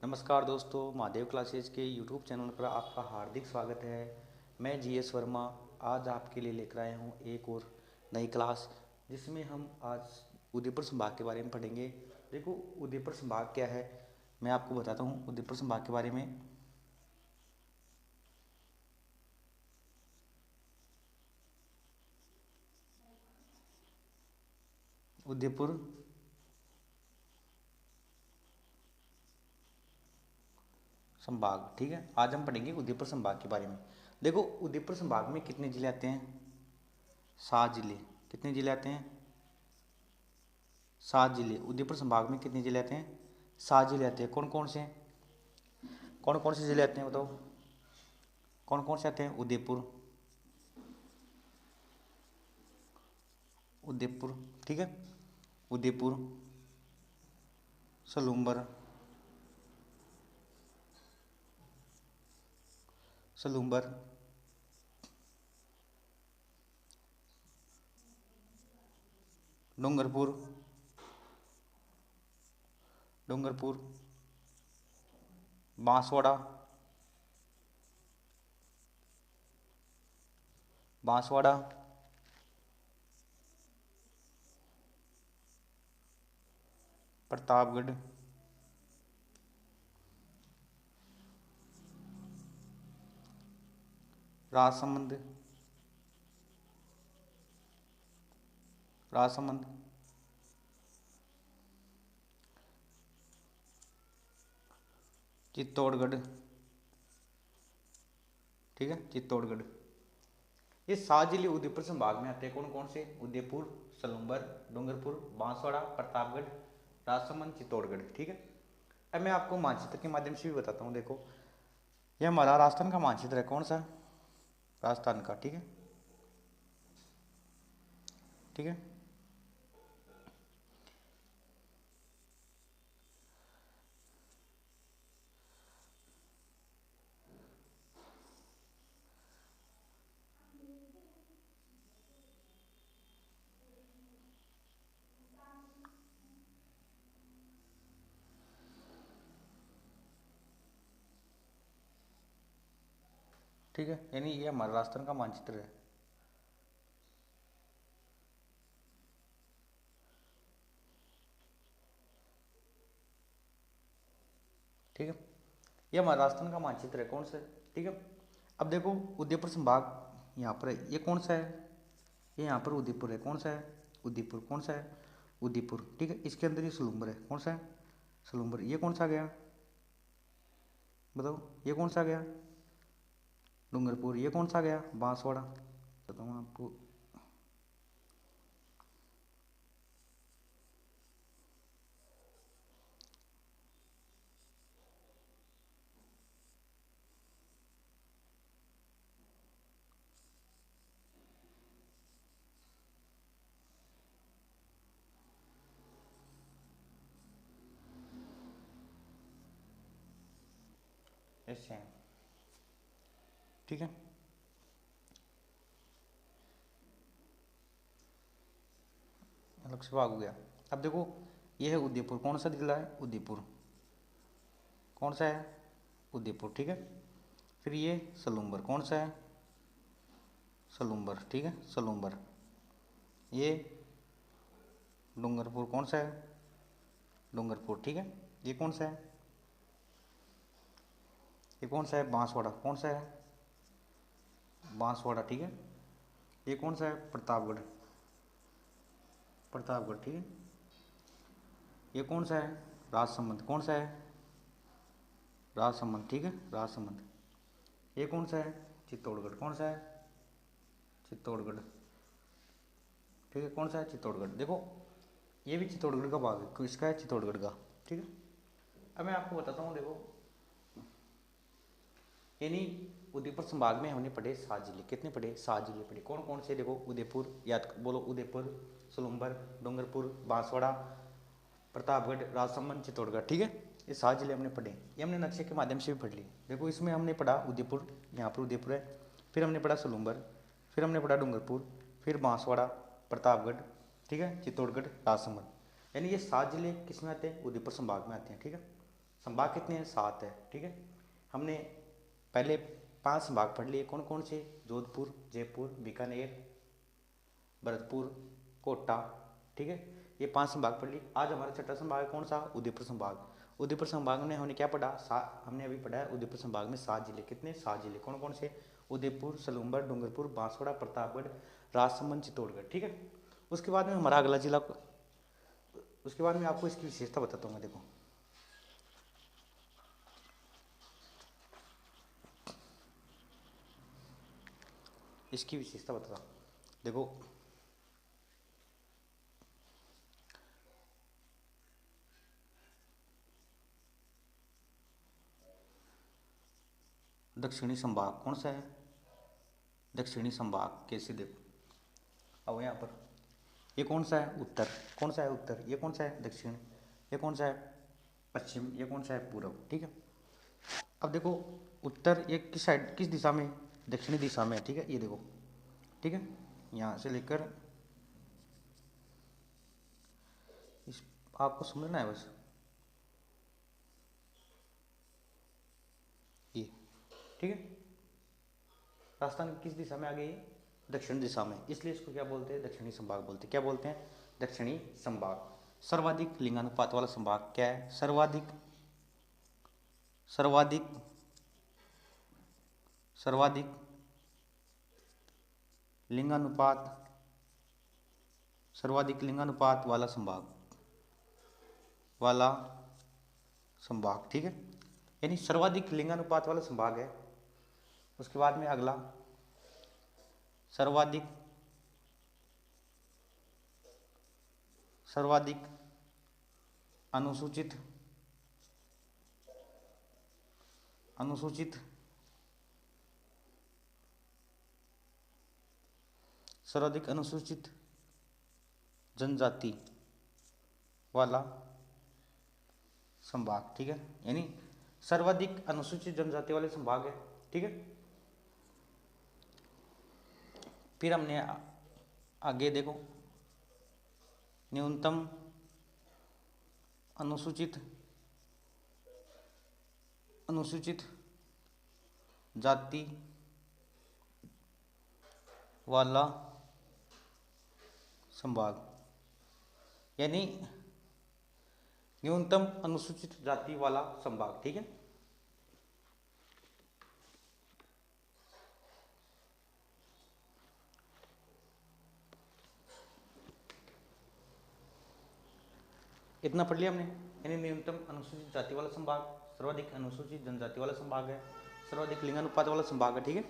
नमस्कार दोस्तों, महादेव क्लासेज के यूट्यूब चैनल पर आपका हार्दिक स्वागत है। मैं जीएस वर्मा आज आपके लिए लेकर आया हूँ एक और नई क्लास, जिसमें हम आज उदयपुर संभाग के बारे में पढ़ेंगे। देखो, उदयपुर संभाग क्या है, मैं आपको बताता हूँ उदयपुर संभाग के बारे में। उदयपुर संभाग, ठीक है। आज हम पढ़ेंगे उदयपुर संभाग के बारे में। देखो, उदयपुर संभाग में कितने जिले आते हैं? 7 जिले। कितने जिले आते हैं? 7 जिले। उदयपुर संभाग में कितने जिले आते हैं? 7 जिले आते हैं। कौन कौन से हैं? कौन कौन से जिले आते हैं बताओ? कौन कौन से आते हैं? उदयपुर, उदयपुर, ठीक है। उदयपुर, सलूम्बर, सलूम्बर, डूंगरपुर, डूंगरपुर, बांसवाड़ा, बांसवाड़ा, प्रतापगढ़, राजसमंद, राजसमंद, चित्तौड़गढ़, ठीक है, चित्तौड़गढ़। ये 7 जिले उदयपुर संभाग में आते हैं। कौन कौन से? उदयपुर, सलूम्बर, डूंगरपुर, बांसवाड़ा, प्रतापगढ़, राजसमंद, चित्तौड़गढ़, ठीक है। अब मैं आपको मानचित्र के माध्यम से भी बताता हूँ। देखो, यह हमारा राजस्थान का मानचित्र है। कौन सा? राजस्थान का, ठीक है, ठीक है। ठीक है, यानी ये हमारा राजस्थान का मानचित्र है। ठीक है, ये हमारा राजस्थान का मानचित्र है। कौन सा है? ठीक है। अब देखो, उदयपुर संभाग यहाँ पर है। ये कौन सा है? ये यहाँ पर उदयपुर है। कौन सा है? उदयपुर। कौन सा है? उदयपुर, ठीक है। इसके अंदर ये सलूम्बर है। कौन सा है? सलूम्बर। ये कौन सा गया? बताओ, ये कौन सा गया? डूंगरपुर। ये कौन सा गया? बांसवाड़ा। बताऊँ आपको। ऐसे हैं, ठीक है। अलग से भाग हो गया। अब देखो, ये है उदयपुर। कौन सा जिला है? उदयपुर। कौन सा है? उदयपुर, ठीक है। फिर ये सलूम्बर। कौन सा है? सलूम्बर, ठीक है, सलूम्बर। ये डूंगरपुर। कौन सा है? डूंगरपुर, ठीक है। ये कौन सा है? ये कौन सा है? बांसवाड़ा। कौन सा है? बांसवाड़ा, ठीक है। ये कौन सा है? प्रतापगढ़। प्रतापगढ़, ठीक है। ये कौन सा है? राजसमंद। कौन सा है? राजसमंद, ठीक है, राजसमंद। ये कौन सा है? चित्तौड़गढ़। कौन सा है? चित्तौड़गढ़, ठीक है। कौन सा है? चित्तौड़गढ़। देखो, ये भी चित्तौड़गढ़ का भाग है। किसका है? चित्तौड़गढ़ का, ठीक है। अब मैं आपको बताता हूँ। देखो, यानी उदयपुर संभाग में हमने पढ़े 7 जिले। कितने पढ़े? 7 जिले पढ़े। कौन कौन से? देखो, उदयपुर, याद बोलो, उदयपुर, सलूम्बर, डूंगरपुर, बांसवाड़ा, प्रतापगढ़, राजसमंद, चित्तौड़गढ़, ठीक है। ये 7 जिले हमने पढ़े। ये हमने नक्शे के माध्यम से भी पढ़ लिए। देखो, इसमें हमने पढ़ा उदयपुर, यहाँ पर उदयपुर है। फिर हमने पढ़ा सलूम्बर, फिर हमने पढ़ा डूंगरपुर, फिर बांसवाड़ा, प्रतापगढ़, ठीक है, चित्तौड़गढ़, राजसमंद। यानी ये 7 जिले किस में आते हैं? उदयपुर संभाग में आते हैं, ठीक है। संभाग कितने हैं? 7 है। ठीक है, हमने पहले 5 संभाग पढ़ लिए। कौन कौन से? जोधपुर, जयपुर, बीकानेर, भरतपुर, कोटा। ठीक है, ये 5 संभाग पढ़ लिए। आज हमारा छठा संभाग कौन सा? उदयपुर संभाग। उदयपुर संभाग में हमने क्या पढ़ा? हमने अभी पढ़ा है उदयपुर संभाग में 7 जिले। कितने? 7 जिले। कौन कौन से? उदयपुर, सलूम्बर, डूंगरपुर, बांसवाड़ा, प्रतापगढ़, राजसमंद, चित्तौड़गढ़। ठीक है, उसके बाद में हमारा अगला जिला, उसके बाद में आपको इसकी विशेषता बताता हूँ मैं। देखो, इसकी विशेषता बताता हूँ। देखो, दक्षिणी संभाग कौन सा है? दक्षिणी संभाग कैसे? देखो, अब यहाँ पर ये कौन सा है? उत्तर। कौन सा है? उत्तर। ये कौन सा है? दक्षिण। ये कौन सा है? पश्चिम। ये कौन सा है? पूर्व। ठीक है, अब देखो, उत्तर ये किस साइड, किस दिशा में? दक्षिणी दिशा में है। ठीक है, ये देखो। ठीक है, यहाँ से लेकर इस, आपको समझना है बस ये। ठीक है, राजस्थान किस दिशा में आ गई? दक्षिण दिशा में, इसलिए इसको क्या बोलते हैं? दक्षिणी संभाग बोलते हैं। क्या बोलते हैं? दक्षिणी संभाग। सर्वाधिक लिंगानुपात वाला संभाग क्या है? सर्वाधिक सर्वाधिक सर्वाधिक लिंगानुपात, सर्वाधिक लिंगानुपात वाला संभाग। ठीक है, यानी सर्वाधिक लिंगानुपात वाला संभाग है। उसके बाद में अगला सर्वाधिक सर्वाधिक अनुसूचित अनुसूचित सर्वाधिक अनुसूचित जनजाति वाला संभाग। ठीक है, यानी सर्वाधिक अनुसूचित जनजाति वाले संभाग है। ठीक है, फिर हमने आगे देखो, न्यूनतम अनुसूचित जाति वाला संभाग, यानी न्यूनतम अनुसूचित जाति वाला संभाग। ठीक है, इतना पढ़ लिया हमने, यानी न्यूनतम अनुसूचित जाति वाला संभाग, सर्वाधिक अनुसूचित जनजाति वाला संभाग है, सर्वाधिक लिंगानुपात वाला संभाग है। ठीक है,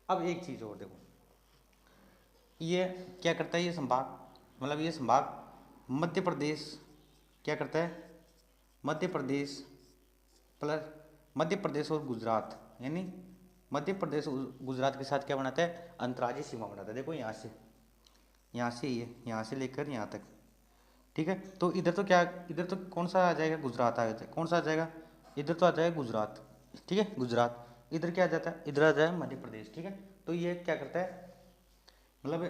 अब एक चीज और देखो, ये क्या करता है? ये संभाग, मतलब ये संभाग मध्य प्रदेश क्या करता है? मध्य प्रदेश प्लस मध्य प्रदेश और गुजरात, यानी मध्य प्रदेश और गुजरात के साथ क्या बनाता है? अंतर्राज्यीय सीमा बनाता है। देखो, यहाँ से ये, यहाँ से लेकर यहाँ तक। ठीक है, तो इधर तो क्या, इधर तो कौन सा आ जाएगा? गुजरात आ जाएगा। कौन सा आ जाएगा? इधर तो आ जाएगा गुजरात। ठीक है, गुजरात। इधर क्या आ जाता है? इधर आ जाएगा मध्य प्रदेश। ठीक है, तो ये क्या करता है? मतलब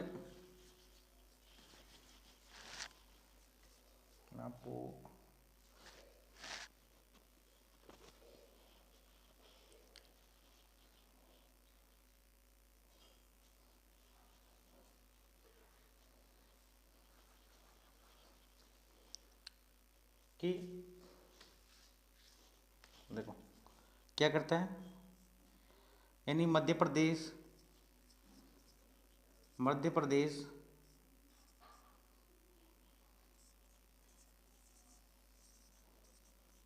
आपको कि देखो क्या करता है, यानी मध्य प्रदेश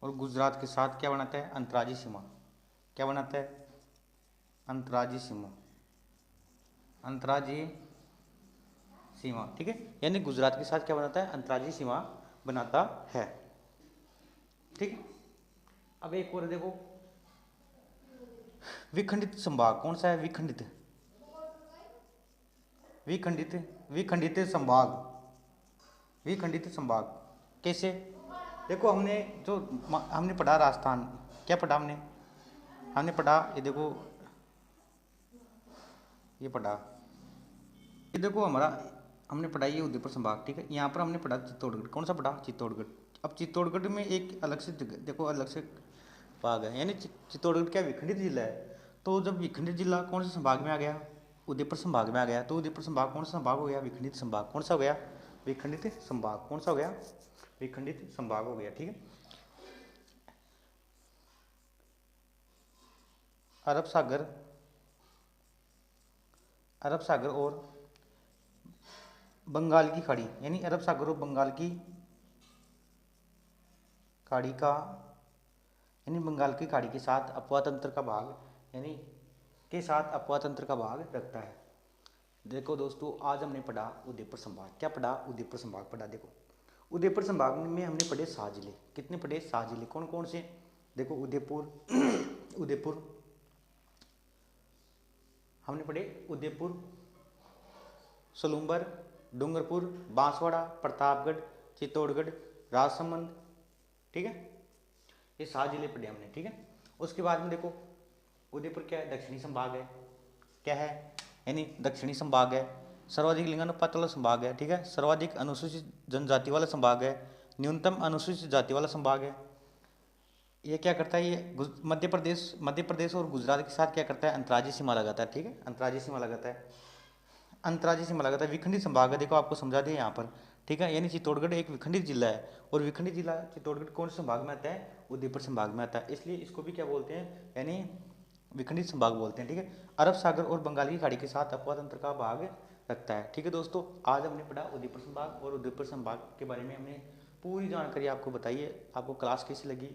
और गुजरात के साथ क्या बनाता है? अंतर्राज्यीय सीमा। क्या बनाता है? अंतर्राज्यीय सीमा, अंतर्राज्यीय सीमा। ठीक है, यानी गुजरात के साथ क्या बनाता है? अंतर्राज्यीय सीमा बनाता है। ठीक है, अब एक और देखो, विखंडित संभाग कौन सा है? विखंडित संभाग, विखंडित संभाग कैसे? देखो, हमने पढ़ा राजस्थान, क्या पढ़ा हमने पढ़ा, ये देखो, ये पढ़ा, ये देखो हमारा, हमने पढ़ा ये उदयपुर संभाग। ठीक है, यहाँ पर हमने पढ़ा चित्तौड़गढ़। कौन सा पढ़ा? चित्तौड़गढ़। अब चित्तौड़गढ़ में एक अलग से देखो अलग से भाग है, यानी चित्तौड़गढ़ क्या विखंडित जिला है। तो जब विखंडित जिला कौन से संभाग में आ गया, उदयपुर संभाग में आ गया। तो उदयपुर संभाग कौन सा संभाग हो गया, विखंडित संभाग। कौन सा हो गया, विखंडित संभाग। कौन सा हो गया, विखंडित संभाग हो गया। ठीक है। अरब सागर, अरब सागर और बंगाल की खाड़ी, यानी अरब सागर और बंगाल की खाड़ी का, यानी बंगाल की खाड़ी के साथ अपवा तंत्र का भाग, यानी के साथ अपवा तंत्र का भाग रखता है। देखो दोस्तों, आज हमने पढ़ा उदयपुर संभाग। क्या पढ़ा, उदयपुर संभाग पढ़ा। देखो उदयपुर संभाग में हमने पढ़े 7 जिले। कितने पढ़े, 7 जिले। कौन कौन से, देखो उदयपुर उदयपुर हमने पढ़े, उदयपुर, सलूम्बर, डूंगरपुर, बांसवाड़ा, प्रतापगढ़, चित्तौड़गढ़, राजसमंद। ठीक है, ये 7 जिले पढ़े हमने। ठीक है। उसके बाद में देखो उदयपुर क्या है, दक्षिणी संभाग है। क्या है, यानी दक्षिणी संभाग है। सर्वाधिक लिंगानुपात वाला संभाग है। ठीक है। सर्वाधिक अनुसूचित जनजाति वाला संभाग है। न्यूनतम अनुसूचित जाति वाला संभाग है। ये क्या करता है, ये मध्य प्रदेश और गुजरात के साथ क्या करता है, अंतर्राज्यीय सीमा लगाता है। ठीक है, अंतर्राज्यीय सीमा लगाता है, अंतर्राज्यीय सीमा लगाता है। विखंडित संभाग है, देखो आपको समझा दिया यहाँ पर। ठीक है, यानी चित्तौड़गढ़ एक विखंडित जिला है, और विखंडित जिला चित्तौड़गढ़ कौन से संभाग में आता है, उदयपुर संभाग में आता है। इसलिए इसको भी क्या बोलते हैं, यानी विखंडित संभाग बोलते हैं। ठीक है। अरब सागर और बंगाल की खाड़ी के साथ अपवा तंत्र का भाग रखता है। ठीक है दोस्तों, आज हमने पढ़ा उदयपुर संभाग, और उदयपुर संभाग के बारे में हमने पूरी जानकारी आपको बताई है। आपको क्लास कैसी लगी